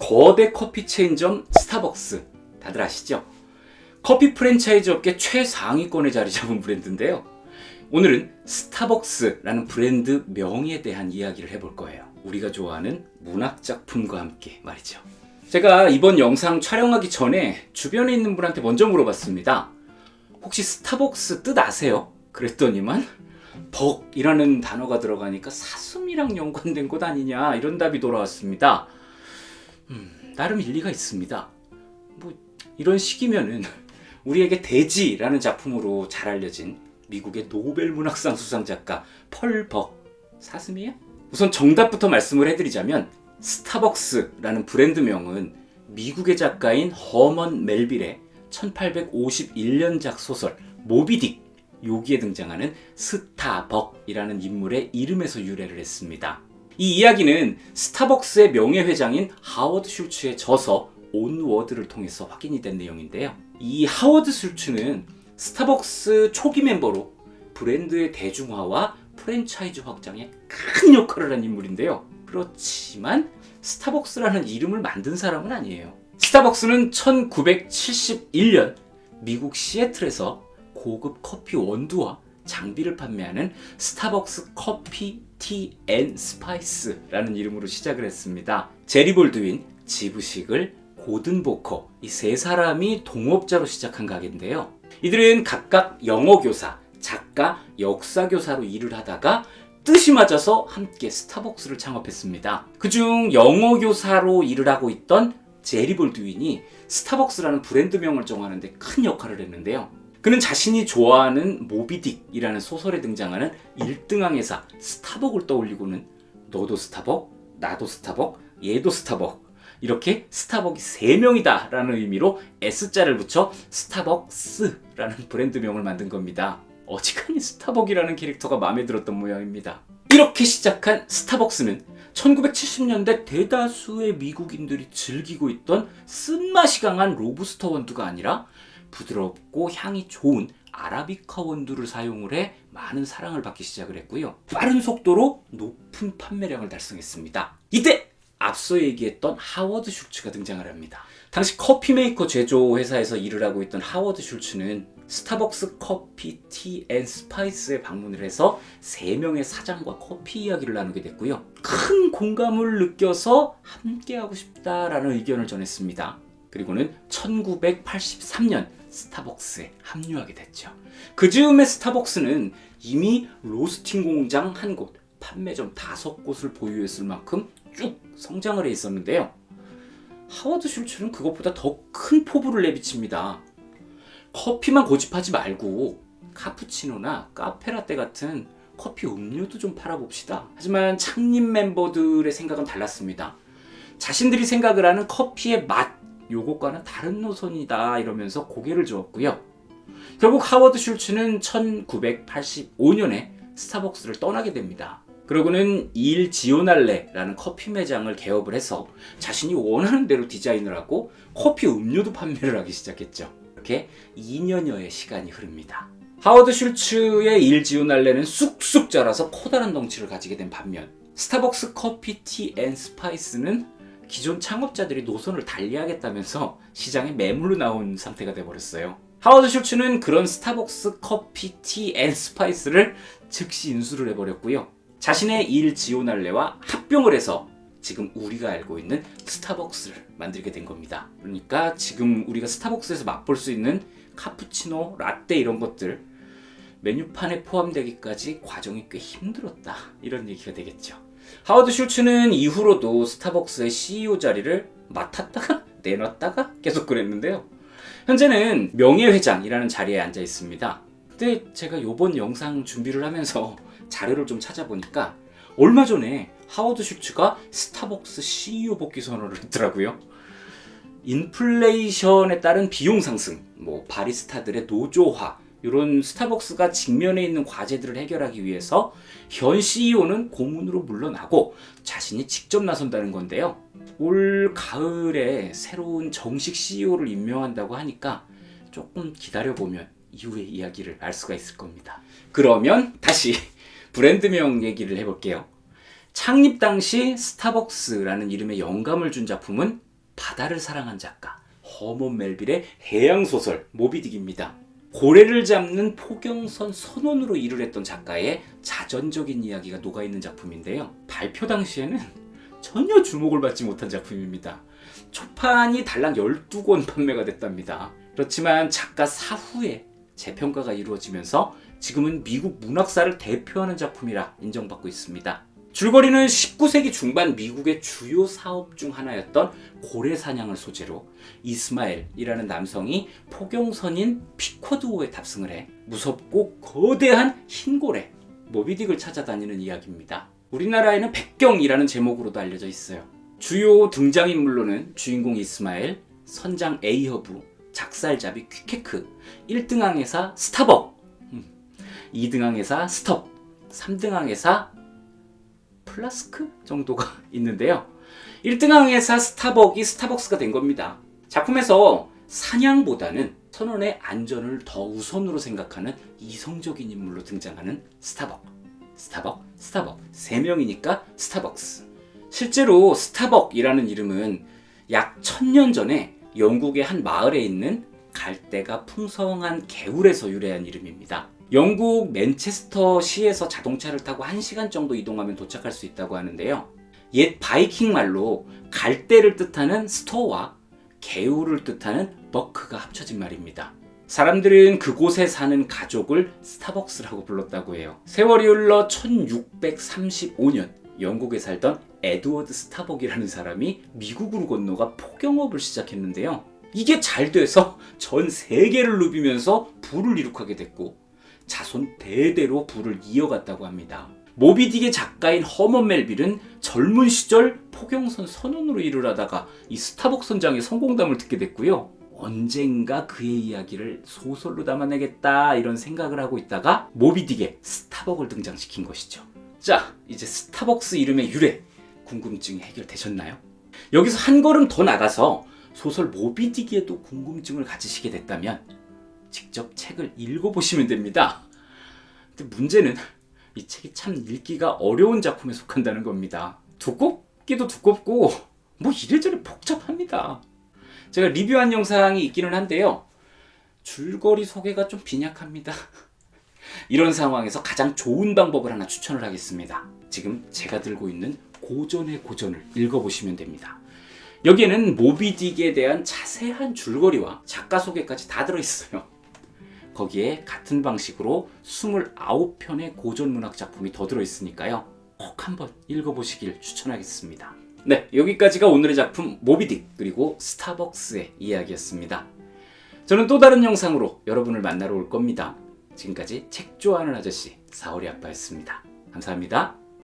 거대 커피 체인점 스타벅스 다들 아시죠? 커피 프랜차이즈 업계 최상위권에 자리 잡은 브랜드인데요. 오늘은 스타벅스라는 브랜드 명에 대한 이야기를 해볼 거예요. 우리가 좋아하는 문학작품과 함께 말이죠. 제가 이번 영상 촬영하기 전에 주변에 있는 분한테 먼저 물어봤습니다. 혹시 스타벅스 뜻 아세요? 그랬더니만 벅이라는 단어가 들어가니까 사슴이랑 연관된 것 아니냐 이런 답이 돌아왔습니다. 나름 일리가 있습니다. 이런 식이면은 우리에게 돼지라는 작품으로 잘 알려진 미국의 노벨 문학상 수상 작가 펄 벅 사슴이에요? 우선 정답부터 말씀을 해드리자면 스타벅스라는 브랜드명은 미국의 작가인 허먼 멜빌의 1851년작 소설 모비딕 여기에 등장하는 스타벅이라는 인물의 이름에서 유래를 했습니다. 이 이야기는 스타벅스의 명예회장인 하워드 슐츠의 저서 온워드를 통해서 확인이 된 내용인데요. 이 하워드 슐츠는 스타벅스 초기 멤버로 브랜드의 대중화와 프랜차이즈 확장에 큰 역할을 한 인물인데요. 그렇지만 스타벅스라는 이름을 만든 사람은 아니에요. 스타벅스는 1971년 미국 시애틀에서 고급 커피 원두와 장비를 판매하는 스타벅스 커피 티 앤 스파이스라는 이름으로 시작을 했습니다. 제리 볼드윈, 지브 시글, 고든 보커 이 세 사람이 동업자로 시작한 가게인데요. 이들은 각각 영어 교사, 작가, 역사 교사로 일을 하다가 뜻이 맞아서 함께 스타벅스를 창업했습니다. 그중 영어 교사로 일을 하고 있던 제리 볼드윈이 스타벅스라는 브랜드명을 정하는 데 큰 역할을 했는데요. 그는 자신이 좋아하는 모비딕이라는 소설에 등장하는 1등왕 회사 스타벅을 떠올리고는 너도 스타벅, 나도 스타벅, 얘도 스타벅 이렇게 스타벅이 3명이다 라는 의미로 S자를 붙여 스타벅스라는 브랜드명을 만든 겁니다. 어지간히 스타벅이라는 캐릭터가 마음에 들었던 모양입니다. 이렇게 시작한 스타벅스는 1970년대 대다수의 미국인들이 즐기고 있던 쓴맛이 강한 로부스터 원두가 아니라 부드럽고 향이 좋은 아라비카 원두를 사용을 해 많은 사랑을 받기 시작을 했고요. 빠른 속도로 높은 판매량을 달성했습니다. 이때 앞서 얘기했던 하워드 슐츠가 등장을 합니다. 당시 커피 메이커 제조 회사에서 일을 하고 있던 하워드 슐츠는 스타벅스 커피 티 앤 스파이스에 방문을 해서 3명의 사장과 커피 이야기를 나누게 됐고요. 큰 공감을 느껴서 함께하고 싶다라는 의견을 전했습니다. 그리고는 1983년 스타벅스에 합류하게 됐죠. 그 즈음에 스타벅스는 이미 로스팅 공장 1곳, 판매점 5곳을 보유했을 만큼 쭉 성장을 해 있었는데요. 하워드 슐츠는 그것보다 더 큰 포부를 내비칩니다. 커피만 고집하지 말고 카푸치노나 카페라떼 같은 커피 음료도 좀 팔아봅시다. 하지만 창립 멤버들의 생각은 달랐습니다. 자신들이 생각을 하는 커피의 맛, 요것과는 다른 노선이다 이러면서 고개를 저었고요. 결국 하워드 슐츠는 1985년에 스타벅스를 떠나게 됩니다. 그러고는 일 지오날레라는 커피 매장을 개업을 해서 자신이 원하는 대로 디자인을 하고 커피 음료도 판매를 하기 시작했죠. 이렇게 2년여의 시간이 흐릅니다. 하워드 슐츠의 일 지오날레는 쑥쑥 자라서 커다란 덩치를 가지게 된 반면 스타벅스 커피 티 앤 스파이스는 기존 창업자들이 노선을 달리하겠다면서 시장에 매물로 나온 상태가 돼버렸어요. 하워드 슐츠는 그런 스타벅스 커피 티 앤 스파이스를 즉시 인수를 해버렸고요. 자신의 일 지오날레와 합병을 해서 지금 우리가 알고 있는 스타벅스를 만들게 된 겁니다. 그러니까 지금 우리가 스타벅스에서 맛볼 수 있는 카푸치노, 라떼 이런 것들 메뉴판에 포함되기까지 과정이 꽤 힘들었다 이런 얘기가 되겠죠. 하워드 슐츠는 이후로도 스타벅스의 CEO 자리를 맡았다가 내놨다가 계속 그랬는데요. 현재는 명예회장이라는 자리에 앉아 있습니다. 근데 제가 이번 영상 준비를 하면서 자료를 좀 찾아보니까 얼마 전에 하워드 슐츠가 스타벅스 CEO 복귀 선언을 했더라고요. 인플레이션에 따른 비용 상승, 바리스타들의 노조화 이런 스타벅스가 직면해 있는 과제들을 해결하기 위해서 현 CEO는 고문으로 물러나고 자신이 직접 나선다는 건데요. 올 가을에 새로운 정식 CEO를 임명한다고 하니까 조금 기다려보면 이후의 이야기를 알 수가 있을 겁니다. 그러면 다시 브랜드명 얘기를 해볼게요. 창립 당시 스타벅스라는 이름에 영감을 준 작품은 바다를 사랑한 작가 허먼 멜빌의 해양소설 모비딕입니다. 고래를 잡는 포경선 선원으로 일을 했던 작가의 자전적인 이야기가 녹아있는 작품인데요. 발표 당시에는 전혀 주목을 받지 못한 작품입니다. 초판이 달랑 12권 판매가 됐답니다. 그렇지만 작가 사후에 재평가가 이루어지면서 지금은 미국 문학사를 대표하는 작품이라 인정받고 있습니다. 줄거리는 19세기 중반 미국의 주요 사업 중 하나였던 고래 사냥을 소재로 이스마엘이라는 남성이 포경선인 피코드호에 탑승을 해 무섭고 거대한 흰고래 모비딕을 찾아다니는 이야기입니다. 우리나라에는 백경이라는 제목으로도 알려져 있어요. 주요 등장인물로는 주인공 이스마엘, 선장 에이허브, 작살잡이 퀴케크, 1등 항해사 스타벅, 2등 항해사 스톱, 3등 항해사 플라스크 정도가 있는데요. 1등 항해사 스타벅이 스타벅스가 된 겁니다. 작품에서 사냥보다는 선원의 안전을 더 우선으로 생각하는 이성적인 인물로 등장하는 스타벅. 3명이니까 스타벅스. 실제로 스타벅이라는 이름은 약 1000년 전에 영국의 한 마을에 있는 갈대가 풍성한 개울에서 유래한 이름입니다. 영국 맨체스터 시에서 자동차를 타고 1시간 정도 이동하면 도착할 수 있다고 하는데요. 옛 바이킹 말로 갈대를 뜻하는 스토어와 개울을 뜻하는 버크가 합쳐진 말입니다. 사람들은 그곳에 사는 가족을 스타벅스라고 불렀다고 해요. 세월이 흘러 1635년 영국에 살던 에드워드 스타벅이라는 사람이 미국으로 건너가 포경업을 시작했는데요. 이게 잘 돼서 전 세계를 누비면서 부를 이룩하게 됐고 자손 대대로 부를 이어갔다고 합니다. 모비딕의 작가인 허먼 멜빌은 젊은 시절 포경선 선원으로 일을 하다가 이 스타벅 선장의 성공담을 듣게 됐고요. 언젠가 그의 이야기를 소설로 담아내겠다 이런 생각을 하고 있다가 모비딕에 스타벅을 등장시킨 것이죠. 자, 이제 스타벅스 이름의 유래 궁금증이 해결되셨나요? 여기서 한 걸음 더 나가서 소설 모비딕에도 궁금증을 가지시게 됐다면 직접 책을 읽어보시면 됩니다. 근데 문제는 이 책이 참 읽기가 어려운 작품에 속한다는 겁니다. 두껍기도 두껍고 뭐 이래저래 복잡합니다. 제가 리뷰한 영상이 있기는 한데요. 줄거리 소개가 좀 빈약합니다. 이런 상황에서 가장 좋은 방법을 하나 추천을 하겠습니다. 지금 제가 들고 있는 고전의 고전을 읽어보시면 됩니다. 여기에는 모비딕에 대한 자세한 줄거리와 작가 소개까지 다 들어있어요. 거기에 같은 방식으로 29편의 고전문학 작품이 더 들어있으니까요. 꼭 한번 읽어보시길 추천하겠습니다. 네, 여기까지가 오늘의 작품 모비딕 그리고 스타벅스의 이야기였습니다. 저는 또 다른 영상으로 여러분을 만나러 올 겁니다. 지금까지 책 좋아하는 아저씨 사오리 아빠였습니다. 감사합니다.